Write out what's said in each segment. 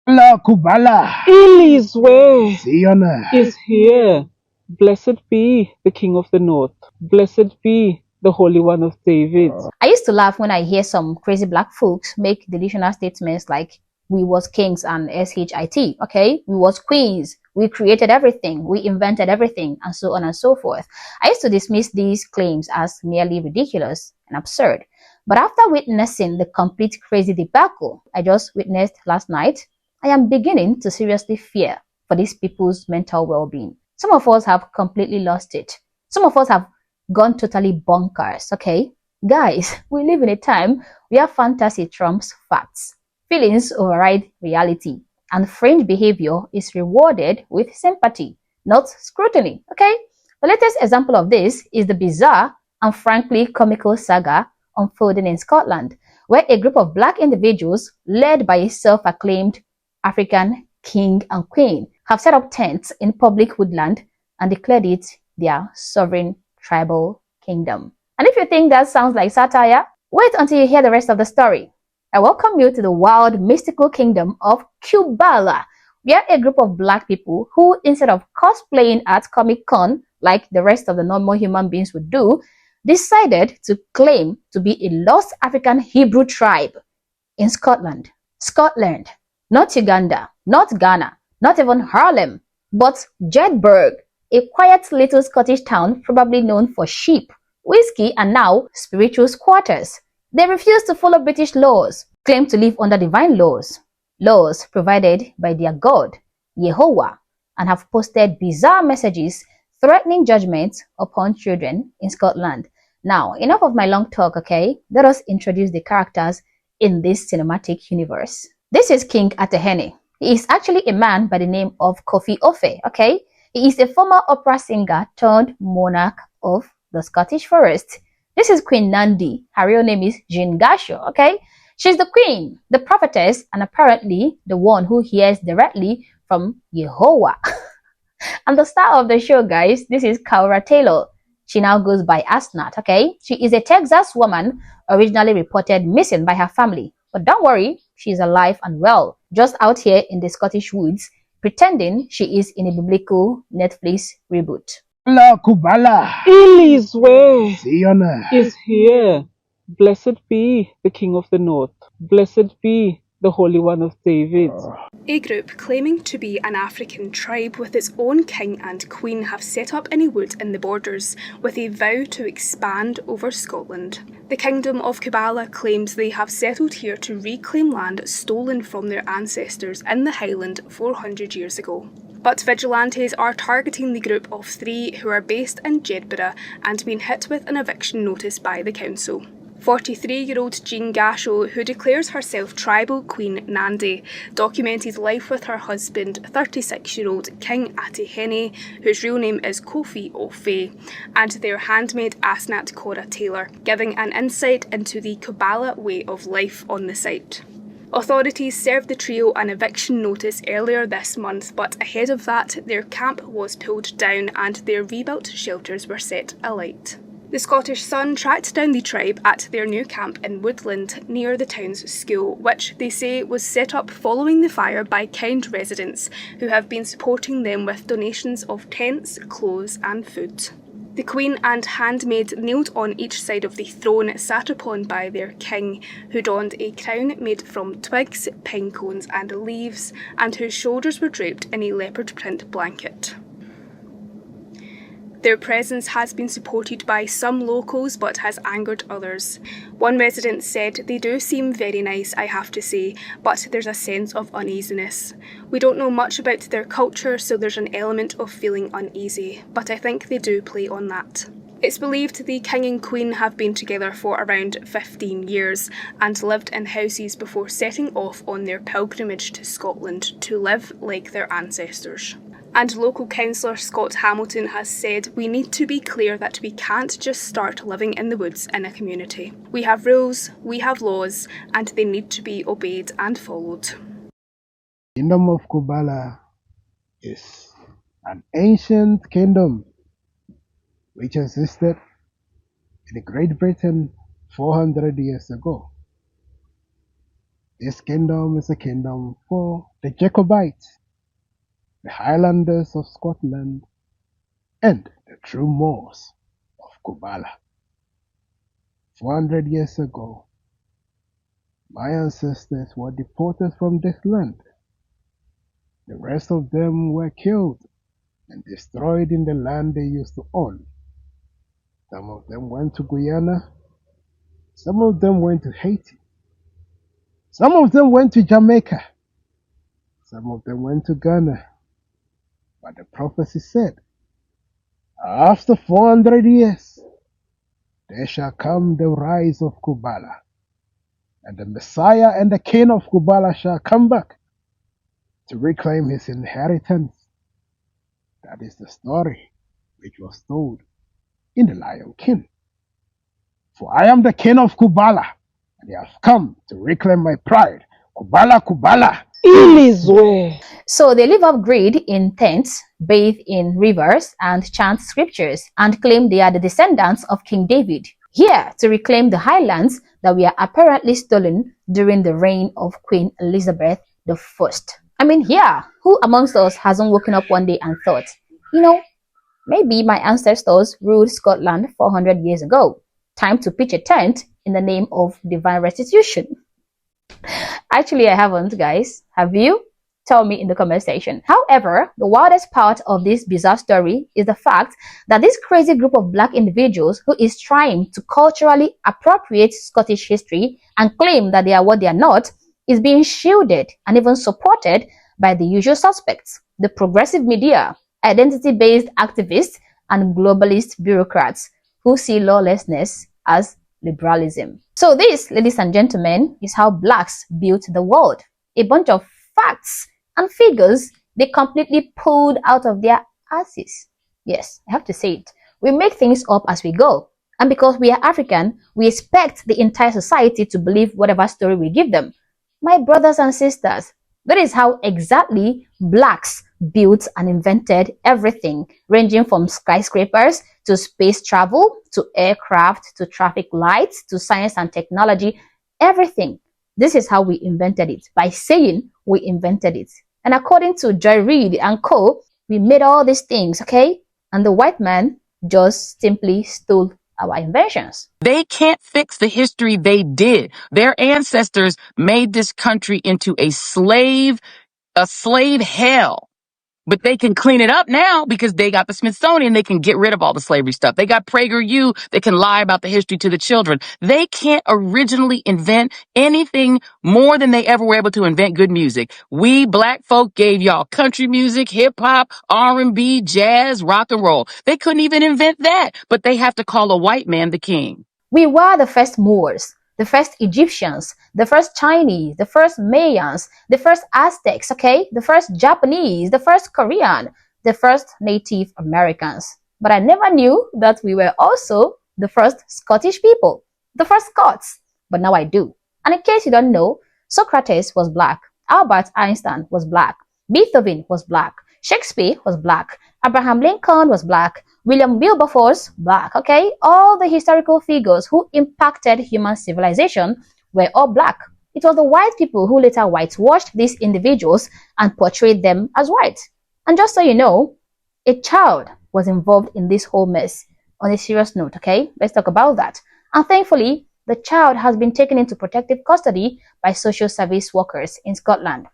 La Kubala Elizwe Siona. is here. Blessed be the King of the North. Blessed be the Holy One of David. I used to laugh when I hear some crazy black folks make delusional statements like we was kings and shit, okay? We was queens. We created everything. We invented everything, and so on and so forth. I used to dismiss these claims as merely ridiculous and absurd. But after witnessing the complete crazy debacle I just witnessed last night, I am beginning to seriously fear for these people's mental well-being. Some of us have completely lost it. Some of us have gone totally bonkers, okay? Guys, we live in a time where fantasy trumps facts, feelings override reality, and fringe behavior is rewarded with sympathy, not scrutiny, okay? The latest example of this is the bizarre and frankly comical saga unfolding in Scotland, where a group of black individuals, led by a self-acclaimed African king and queen, have set up tents in public woodland and declared it their sovereign tribal kingdom. And if you think that sounds like satire, wait until you hear the rest of the story. I welcome you to the wild, mystical kingdom of Kubala, where a group of black people who, instead of cosplaying at Comic Con like the rest of the normal human beings would do, decided to claim to be a lost African Hebrew tribe in Scotland. Scotland, not Uganda, not Ghana, not even Harlem, but Jedburgh, a quiet little Scottish town probably known for sheep, whiskey, and now spiritual squatters. They refuse to follow British laws, claim to live under divine laws provided by their God, Yehovah, and have posted bizarre messages threatening judgment upon children in Scotland. Now, enough of my long talk, okay? Let us introduce the characters in this cinematic universe. This is King Atehene. He is actually a man by the name of Kofi Ofe, okay? He is a former opera singer turned monarch of the Scottish Forest. This is Queen Nandi. Her real name is Jean Gasho, okay? She's the queen, the prophetess, and apparently the one who hears directly from Yehovah. And the star of the show, guys, this is Kaura Taylor. She now goes by Asnat, okay? She is a Texas woman originally reported missing by her family. But don't worry, she's alive and well, just out here in the Scottish woods, pretending she is in a biblical Netflix reboot. La Kubala Elizwe Siona. is here. Blessed be the King of the North. Blessed be the Holy One of David. A group claiming to be an African tribe with its own king and queen have set up in a wood in the Borders with a vow to expand over Scotland. The Kingdom of Kubala claims they have settled here to reclaim land stolen from their ancestors in the Highland 400 years ago. But vigilantes are targeting the group of 3 who are based in Jedburgh and been hit with an eviction notice by the council. 43-year-old Jean Gasho, who declares herself tribal queen Nandi, documented life with her husband, 36-year-old King Atehene, whose real name is Kofi Ofe, and their handmaid Asnat Cora Taylor, giving an insight into the Kubala way of life on the site. Authorities served the trio an eviction notice earlier this month, but ahead of that, their camp was pulled down and their rebuilt shelters were set alight. The Scottish Sun tracked down the tribe at their new camp in Woodland near the town's school, which they say was set up following the fire by kind residents who have been supporting them with donations of tents, clothes and food. The queen and handmaid kneeled on each side of the throne sat upon by their king, who donned a crown made from twigs, pine cones and leaves, and whose shoulders were draped in a leopard print blanket. Their presence has been supported by some locals but has angered others. One resident said, "They do seem very nice, I have to say, but there's a sense of uneasiness. We don't know much about their culture, so there's an element of feeling uneasy, but I think they do play on that." It's believed the king and queen have been together for around 15 years and lived in houses before setting off on their pilgrimage to Scotland to live like their ancestors. And local councillor Scott Hamilton has said, "We need to be clear that we can't just start living in the woods in a community. We have rules, we have laws, and they need to be obeyed and followed." Kingdom of Kubala is an ancient kingdom which existed in Great Britain 400 years ago. This kingdom is a kingdom for the Jacobites, the Highlanders of Scotland, and the true Moors of Kubala. 400 years ago, my ancestors were deported from this land. The rest of them were killed and destroyed in the land they used to own. Some of them went to Guyana, some of them went to Haiti, some of them went to Jamaica, some of them went to Ghana. But the prophecy said, after 400 years, there shall come the rise of Kubala, and the Messiah and the King of Kubala shall come back to reclaim his inheritance. That is the story which was told in the Lion King. For I am the King of Kubala, and I have come to reclaim my pride. Kubala, Kubala. Ilizwe. So they live off grid in tents, bathe in rivers, and chant scriptures, and claim they are the descendants of King David, here to reclaim the highlands that were apparently stolen during the reign of Queen Elizabeth I. I mean, who amongst us hasn't woken up one day and thought, maybe my ancestors ruled Scotland 400 years ago. Time to pitch a tent in the name of divine restitution. Actually, I haven't, guys. Have you? Tell me in the comment section. However, the wildest part of this bizarre story is the fact that this crazy group of black individuals who is trying to culturally appropriate Scottish history and claim that they are what they are not is being shielded and even supported by the usual suspects, the progressive media, identity-based activists, and globalist bureaucrats who see lawlessness as liberalism. So this, ladies and gentlemen, is how blacks built the world. A bunch of facts and figures they completely pulled out of their asses. Yes, I have to say it. We make things up as we go. And because we are African, we expect the entire society to believe whatever story we give them. My brothers and sisters, that is how exactly blacks built and invented everything, ranging from skyscrapers to space travel, to aircraft, to traffic lights, to science and technology, everything. This is how we invented it, by saying we invented it. And according to Joy Reid and co, we made all these things, okay? And the white man just simply stole our inventions. They can't fix the history they did. Their ancestors made this country into a slave hell. But they can clean it up now because they got the Smithsonian. They can get rid of all the slavery stuff. They got PragerU. They can lie about the history to the children. They can't originally invent anything more than they ever were able to invent good music. We black folk gave y'all country music, hip hop, R&B, jazz, rock and roll. They couldn't even invent that, but they have to call a white man the king. We were the first Moors, the first Egyptians, the first Chinese, the first Mayans, the first Aztecs, okay? The first Japanese, the first Korean, the first Native Americans. But I never knew that we were also the first Scottish people, the first Scots. But now I do. And in case you don't know, Socrates was black, Albert Einstein was black, Beethoven was black, Shakespeare was black, Abraham Lincoln was black, William Wilberforce, black, okay? All the historical figures who impacted human civilization were all black. It was the white people who later whitewashed these individuals and portrayed them as white. And just so you know, a child was involved in this whole mess. On a serious note, okay? Let's talk about that. And thankfully, the child has been taken into protective custody by social service workers in Scotland.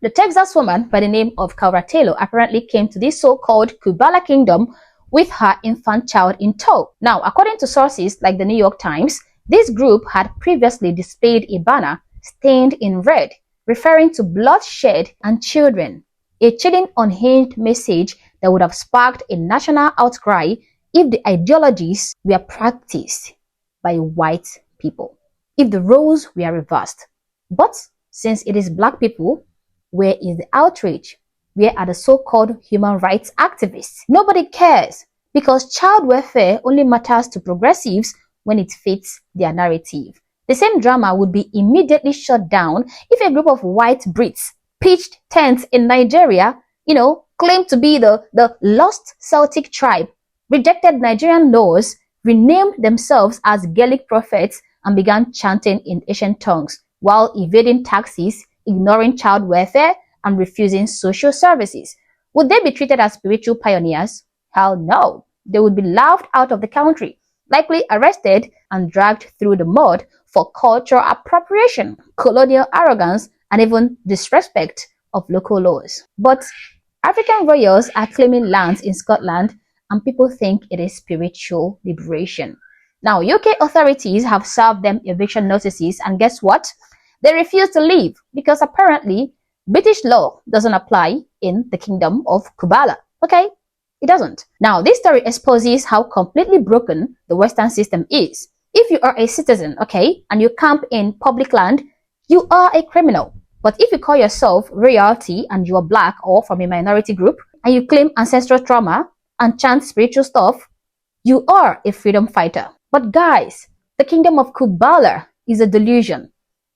The Texas woman by the name of Cara Taylor apparently came to this so-called Kubala kingdom with her infant child in tow. Now, according to sources like the New York Times, this group had previously displayed a banner stained in red, referring to bloodshed and children, a chilling, unhinged message that would have sparked a national outcry if the ideologies were practiced by white people, if the roles were reversed. But since it is black people, where is the outrage? Where are the so-called human rights activists? Nobody cares, because child welfare only matters to progressives when it fits their narrative. The same drama would be immediately shut down if a group of white Brits pitched tents in Nigeria, claimed to be the lost Celtic tribe, rejected Nigerian laws, renamed themselves as Gaelic prophets, and began chanting in ancient tongues while evading taxes, ignoring child welfare, and refusing social services. Would they be treated as spiritual pioneers? Hell no. They would be laughed out of the country, likely arrested and dragged through the mud for cultural appropriation, colonial arrogance, and even disrespect of local laws. But African royals are claiming lands in Scotland, and people think it is spiritual liberation. Now, UK authorities have served them eviction notices, and guess what? They refuse to leave because apparently British law doesn't apply in the Kingdom of Kubala. Okay? It doesn't. Now, this story exposes how completely broken the Western system is. If you are a citizen, okay, and you camp in public land, you are a criminal. But if you call yourself royalty and you are black or from a minority group, and you claim ancestral trauma and chant spiritual stuff, you are a freedom fighter. But guys, the Kingdom of Kubala is a delusion.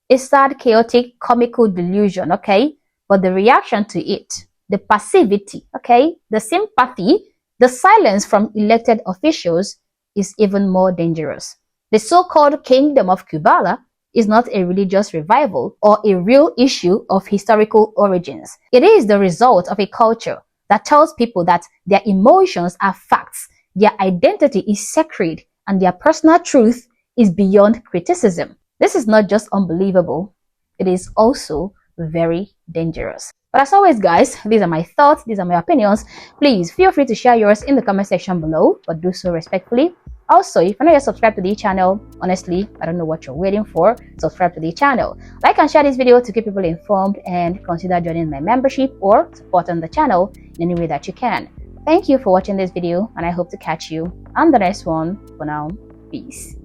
A sad, chaotic, comical delusion, okay? But the reaction to it, the passivity, okay, the sympathy, the silence from elected officials is even more dangerous. The so-called Kingdom of Kubala is not a religious revival or a real issue of historical origins. It is the result of a culture that tells people that their emotions are facts, their identity is sacred, and their personal truth is beyond criticism. This is not just unbelievable, it is also very dangerous. But as always, guys, these are my thoughts, these are my opinions. Please feel free to share yours in the comment section below, but do so respectfully. Also, if you're not yet subscribed to the channel, honestly, I don't know what you're waiting for. Subscribe to the channel. Like and share this video to keep people informed, and consider joining my membership or supporting the channel in any way that you can. Thank you for watching this video, and I hope to catch you on the next one. For now, peace.